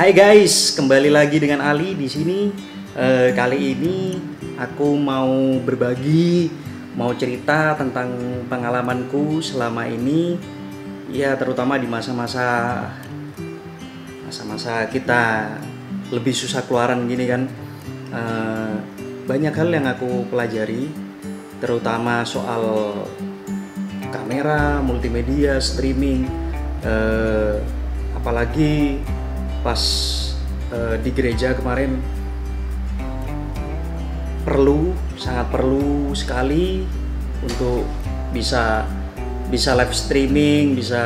Hai guys, kembali lagi dengan Ali di sini. Kali ini aku mau berbagi, mau cerita tentang pengalamanku selama ini, ya terutama di masa-masa kita lebih susah keluaran gini kan. Banyak hal yang aku pelajari, terutama soal kamera, multimedia, streaming, apalagi pas di gereja kemarin sangat perlu sekali untuk bisa live streaming, bisa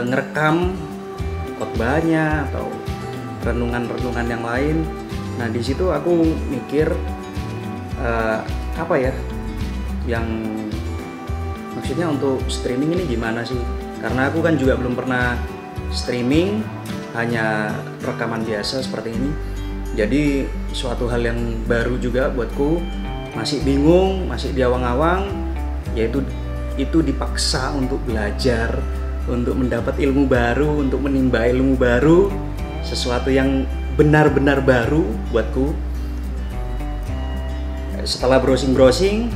ngerekam khotbahnya atau renungan yang lain. Nah di situ aku mikir apa ya yang maksudnya untuk streaming ini gimana sih? Karena aku kan juga belum pernah streaming, hanya rekaman biasa seperti ini. Jadi suatu hal yang baru juga buatku, masih bingung, masih di awang-awang, yaitu itu dipaksa untuk belajar, untuk mendapat ilmu baru, untuk menimba ilmu baru, sesuatu yang benar-benar baru buatku. Setelah browsing,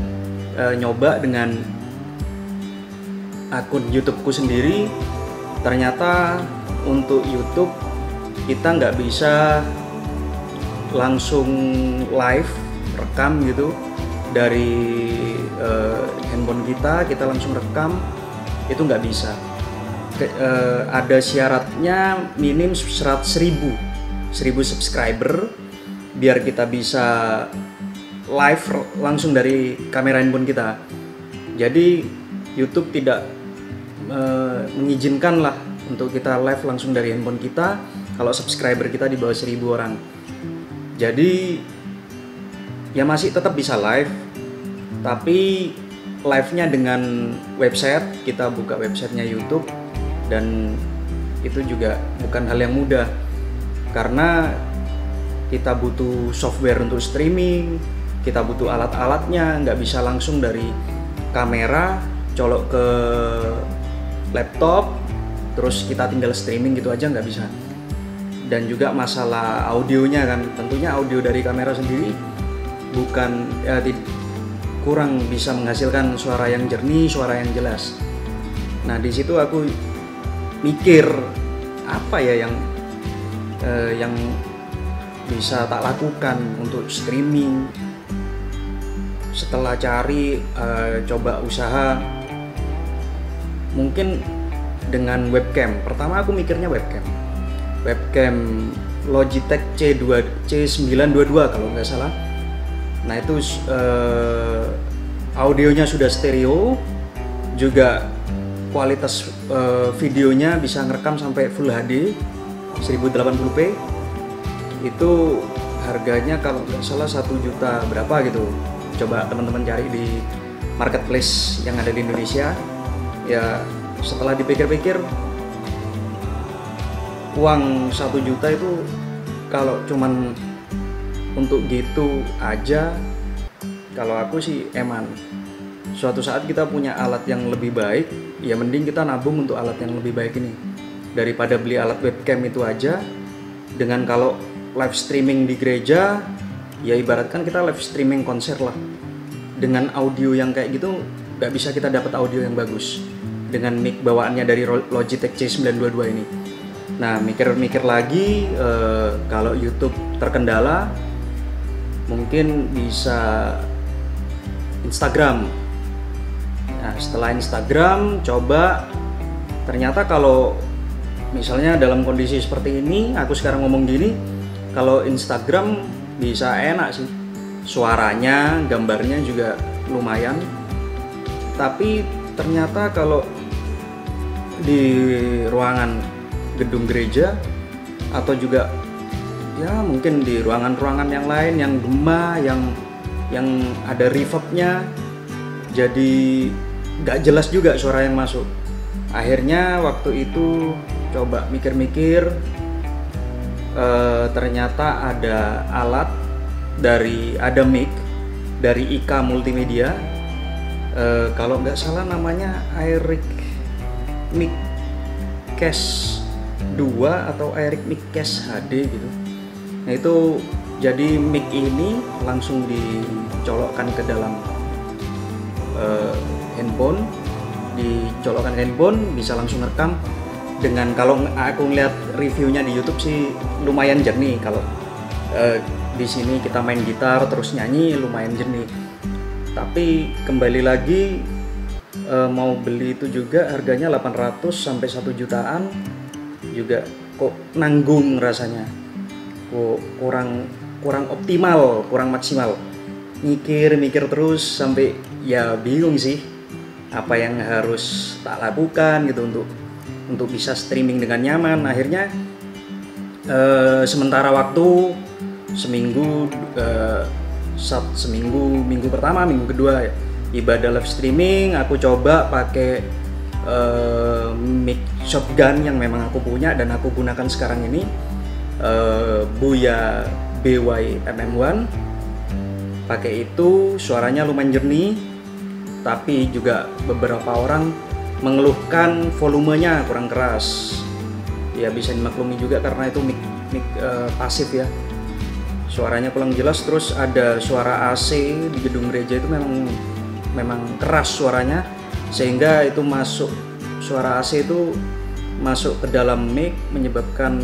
nyoba dengan akun YouTubeku sendiri. Ternyata untuk YouTube kita nggak bisa langsung live rekam gitu dari handphone kita langsung rekam, itu nggak bisa. Ada syaratnya minim 100.000 subscriber biar kita bisa live langsung dari kamera handphone kita. Jadi YouTube tidak mengizinkan lah untuk kita live langsung dari handphone kita kalau subscriber kita di bawah 1.000 orang. Jadi ya masih tetap bisa live, tapi live-nya dengan website, kita buka websitenya YouTube, dan itu juga bukan hal yang mudah karena kita butuh software untuk streaming, kita butuh alat-alatnya, nggak bisa langsung dari kamera colok ke laptop terus kita tinggal streaming gitu aja, nggak bisa. Dan juga masalah audionya kan, tentunya audio dari kamera sendiri kurang bisa menghasilkan suara yang jernih, suara yang jelas. Nah di situ aku mikir apa ya yang bisa tak lakukan untuk streaming. Setelah cari, coba usaha, mungkin dengan webcam. Pertama aku mikirnya webcam Logitech C922 kalau nggak salah. Nah itu audionya sudah stereo, juga kualitas videonya bisa ngerekam sampai Full HD 1080p. Itu harganya kalau nggak salah 1 juta berapa gitu. Coba teman-teman cari di marketplace yang ada di Indonesia. Ya setelah dipikir-pikir, uang 1 juta itu kalau cuman untuk gitu aja, kalau aku sih eman. Suatu saat kita punya alat yang lebih baik, ya mending kita nabung untuk alat yang lebih baik ini daripada beli alat webcam itu aja. Dengan kalau live streaming di gereja, ya ibaratkan kita live streaming konser lah. Dengan audio yang kayak gitu nggak bisa kita dapat audio yang bagus dengan mic bawaannya dari Logitech C922 ini. Nah mikir-mikir lagi, kalau YouTube terkendala, mungkin bisa Instagram. Nah setelah Instagram coba, ternyata kalau misalnya dalam kondisi seperti ini, aku sekarang ngomong gini, kalau Instagram bisa enak sih, suaranya, gambarnya juga lumayan. Tapi ternyata kalau di ruangan gedung gereja atau juga ya mungkin di ruangan-ruangan yang lain yang gema, yang ada reverbnya, jadi nggak jelas juga suara yang masuk. Akhirnya waktu itu coba mikir-mikir, ternyata ada alat ada mic dari IK Multimedia, kalau nggak salah namanya Airic Mic Case 2 atau Aeric Mic Case HD gitu. Nah itu jadi mic ini langsung dicolokkan ke dalam handphone, dicolokkan ke handphone bisa langsung rekam. Dengan kalau aku ngeliat reviewnya di YouTube sih lumayan jernih. Kalau di sini kita main gitar terus nyanyi lumayan jernih. Tapi kembali lagi mau beli itu juga harganya 800 sampai 1 jutaan juga kok nanggung rasanya. Kok kurang optimal, kurang maksimal. Mikir terus sampai ya bingung sih apa yang harus tak lakukan gitu untuk bisa streaming dengan nyaman. Akhirnya sementara waktu seminggu, minggu pertama, minggu kedua ibadah live streaming, aku coba pakai mic shotgun yang memang aku punya dan aku gunakan sekarang ini, Boya BY MM1. Pakai itu suaranya lumayan jernih, tapi juga beberapa orang mengeluhkan volumenya kurang keras. Ya bisa dimaklumi juga karena itu mic pasif ya. Suaranya kurang jelas, terus ada suara AC di gedung gereja itu memang keras suaranya, sehingga itu suara AC itu masuk ke dalam mic menyebabkan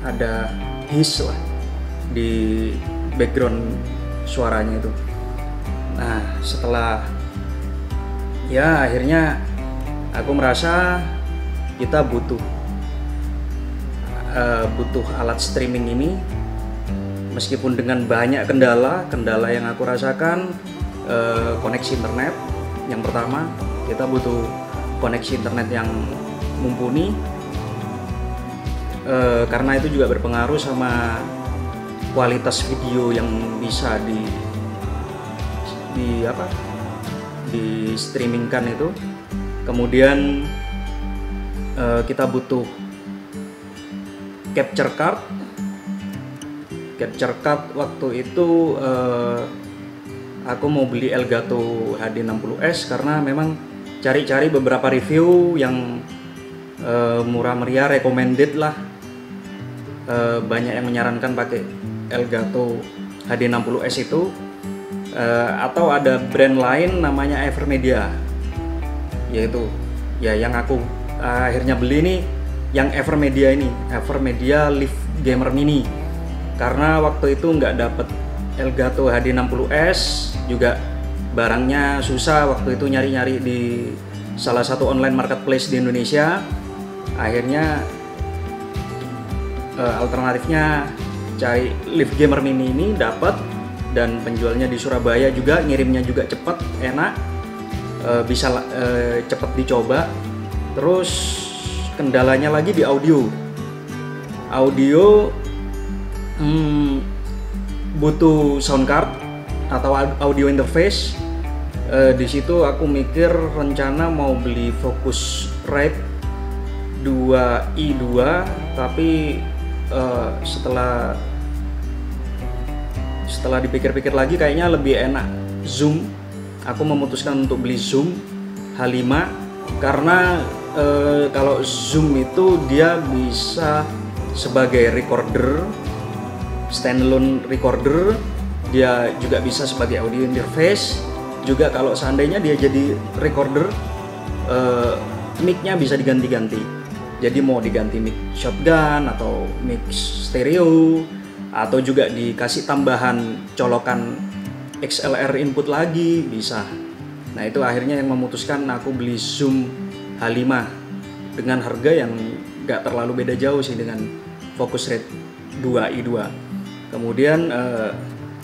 ada hiss lah di background suaranya itu. Nah setelah ya akhirnya aku merasa kita butuh alat streaming ini. Meskipun dengan banyak kendala yang aku rasakan, koneksi internet yang pertama, kita butuh koneksi internet yang mumpuni, karena itu juga berpengaruh sama kualitas video yang bisa di streamingkan itu. Kemudian kita butuh capture card. Waktu itu aku mau beli Elgato HD60S karena memang cari-cari beberapa review yang murah meriah, recommended lah. Banyak yang menyarankan pakai Elgato HD60S itu, atau ada brand lain namanya Evermedia, yaitu ya yang aku akhirnya beli nih yang Evermedia ini, Evermedia Live Gamer Mini. Karena waktu itu nggak dapet Elgato HD60S, juga barangnya susah waktu itu nyari-nyari di salah satu online marketplace di Indonesia. Akhirnya alternatifnya cari Live Gamer Mini ini dapat, dan penjualnya di Surabaya juga, ngirimnya juga cepat, enak, bisa cepat dicoba. Terus kendalanya lagi di audio butuh sound card atau audio interface. Di situ aku mikir rencana mau beli Focusrite 2i2, tapi setelah dipikir-pikir lagi kayaknya lebih enak Zoom. Aku memutuskan untuk beli Zoom H5 karena kalau Zoom itu dia bisa sebagai recorder, standalone recorder, dia juga bisa sebagai audio interface. Juga kalau seandainya dia jadi recorder, mic-nya bisa diganti-ganti. Jadi mau diganti mic shotgun atau mic stereo, atau juga dikasih tambahan colokan XLR input lagi bisa. Nah itu akhirnya yang memutuskan aku beli Zoom H5 dengan harga yang gak terlalu beda jauh sih dengan Focusrite 2i2. Kemudian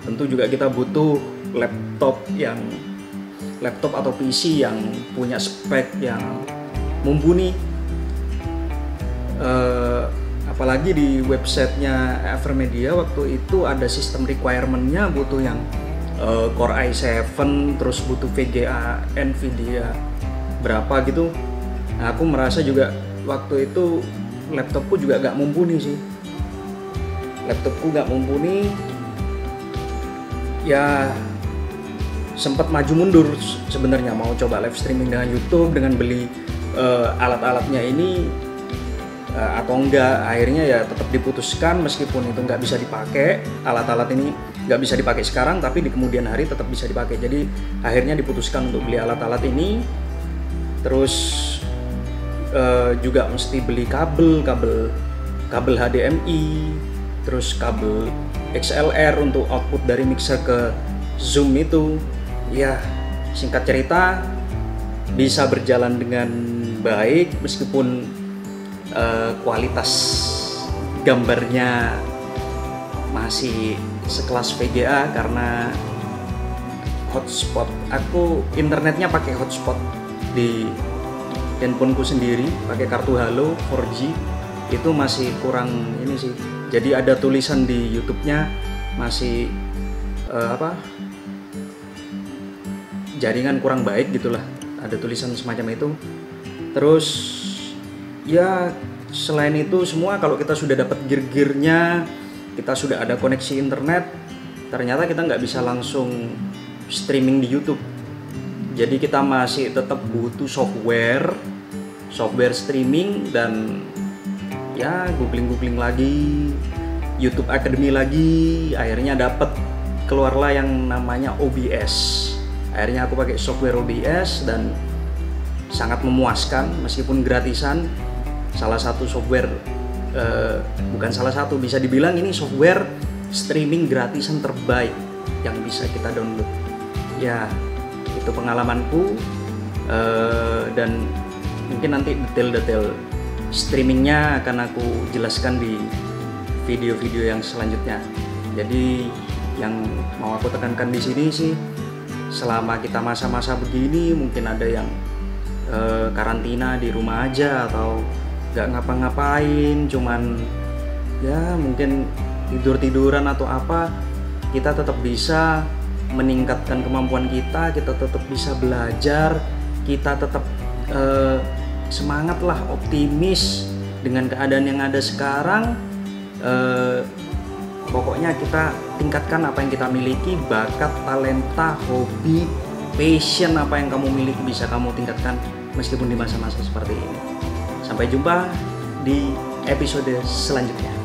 tentu juga kita butuh laptop atau PC yang punya spek yang mumpuni. Apalagi di websitenya Evermedia waktu itu ada sistem requirement-nya butuh yang Core i7, terus butuh VGA Nvidia berapa gitu. Nah, aku merasa juga waktu itu laptopku juga gak mumpuni sih. Laptopku gak mumpuni, ya sempat maju mundur sebenarnya mau coba live streaming dengan YouTube dengan beli alat-alatnya ini. atau enggak. Akhirnya ya tetap diputuskan meskipun itu nggak bisa dipakai, alat-alat ini nggak bisa dipakai sekarang, tapi di kemudian hari tetap bisa dipakai. Jadi akhirnya diputuskan untuk beli alat-alat ini. Terus juga mesti beli kabel HDMI, terus kabel XLR untuk output dari mixer ke Zoom itu. Ya, singkat cerita bisa berjalan dengan baik meskipun kualitas gambarnya masih sekelas VGA karena hotspot. Aku internetnya pakai hotspot di handphoneku sendiri, pakai kartu Halo 4G. Itu masih kurang ini sih. Jadi ada tulisan di YouTube-nya masih jaringan kurang baik gitulah. Ada tulisan semacam itu. Terus ya selain itu semua, kalau kita sudah dapat gear-gearnya, kita sudah ada koneksi internet, ternyata kita nggak bisa langsung streaming di YouTube. Jadi kita masih tetap butuh software streaming, dan ya googling lagi, YouTube Academy lagi. Akhirnya keluarlah yang namanya OBS. Akhirnya aku pakai software OBS dan sangat memuaskan meskipun gratisan. Salah satu software, bukan salah satu, bisa dibilang ini software streaming gratisan terbaik yang bisa kita download. Ya, itu pengalamanku, dan mungkin nanti detail-detail streamingnya akan aku jelaskan di video-video yang selanjutnya. Jadi yang mau aku tekankan di sini sih, selama kita masa-masa begini, mungkin ada yang karantina di rumah aja atau nggak ngapa-ngapain, cuman ya mungkin tidur-tiduran atau apa, kita tetap bisa meningkatkan kemampuan kita tetap bisa belajar, kita tetap semangat lah, optimis dengan keadaan yang ada sekarang. Pokoknya kita tingkatkan apa yang kita miliki, bakat, talenta, hobi, passion, apa yang kamu miliki bisa kamu tingkatkan meskipun di masa-masa seperti ini. Sampai jumpa di episode selanjutnya.